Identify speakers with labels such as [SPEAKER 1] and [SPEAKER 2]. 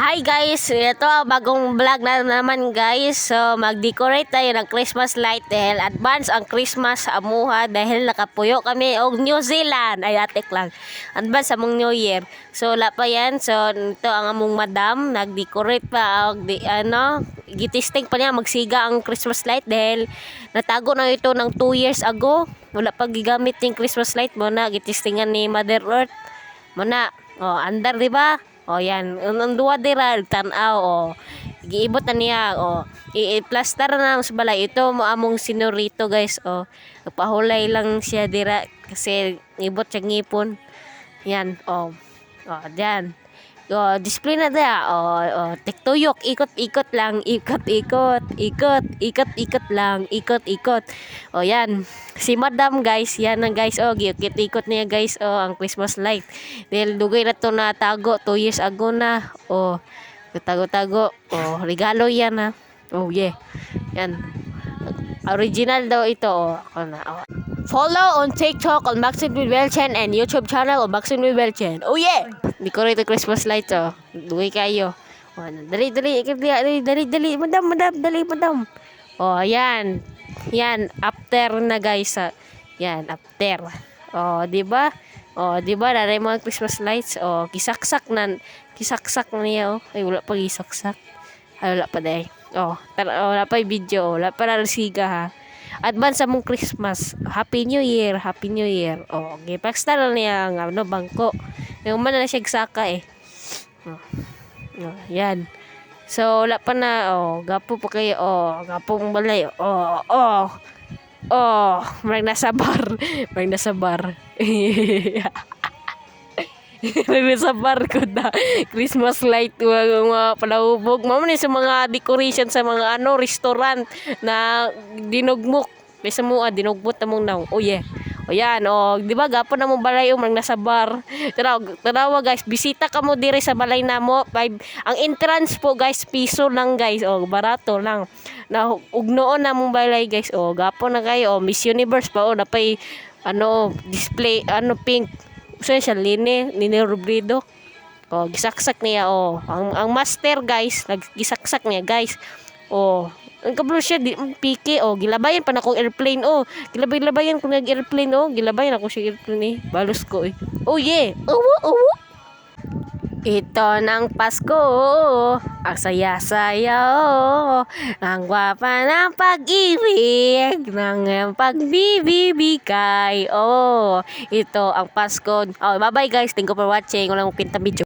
[SPEAKER 1] Hi guys, ito bagong vlog na naman guys. So mag-decorate tayo ng Christmas light dahil advance ang Christmas sa amuha dahil nakapuyo kami og New Zealand. Ay atik lang. Advance sa mong New Year. So wala pa yan. So ito ang among madam nag-decorate pa og gitisting pa niya magsiga ang Christmas light dahil natago na ito ng 2 years ago. Wala pa gigamit yung Christmas light mo na gitistingan ni Mother Earth. Mo na. Oh, andar di ba? O yan, ang duwa dira tan-aw o giibot na niya o i-plaster na sa balay. Ito mo among sinorito guys o nagpahulay lang siya dira kasi ibot siya ngipon. Yan o diyan. O display na dia o tiktuyok ikot-ikot lang ikot-ikot lang ikot-ikot. O yan si madam guys, yan ang guys o giikot-ikot niya guys o ang Christmas light. Dahil dugay na to na tago 2 years ago na o tago-tago o regalo yan ha. Oh yeah. Yan. Original daw ito o ako na. Follow on TikTok on Maxine with Welchen and YouTube channel on Maxine with Welchen. Oh yeah. Decorate the Christmas lights oh. Dugay kayo. Oh, dali madam. Oh, yan. Yan after na guys. Yan after. Oh, di ba? Oh, di ba na mga Christmas lights? Oh, kisaksak niya oh. Ay wala pa gisaksak. Ay wala pa dai. Oh, wala pa video, wala pa siga ha. Advance sa mong Christmas. Happy New Year. Oh, gipakstar niya ang bangko. Yung man na siya saka eh. Yan. So, wala pa na. Gapo pa kayo. Gapong balay. Marang nasa bar. Sa bar ko na Christmas light mga palahubog mamo ni sa mga decoration sa mga restaurant na dinugmok bisa mo dinugbot namong naw. Oh yeah. O yan, di ba gapo na mo balay mang nasa bar. Tarawa guys, bisita ka mo dire sa balay namo. Ang entrance po guys, piso lang guys. Barato lang. Na ugnoon na mong balay guys. Gapo na kayo. Miss Universe pa napay display pink. So siya Line Robredo. Gisaksak niya ang master guys, naggisaksak niya guys. Ang kablo siya piki gilabayan pa na akong airplane gilabayan ko nag airplane gilabayan ako siya airplane balos ko oh yeah ito ng Pasko ang saya-saya ang gwapa ng pag-ibig ng pagbibigay ito ang Pasko bye bye guys, thank you for watching. Walang pinta video.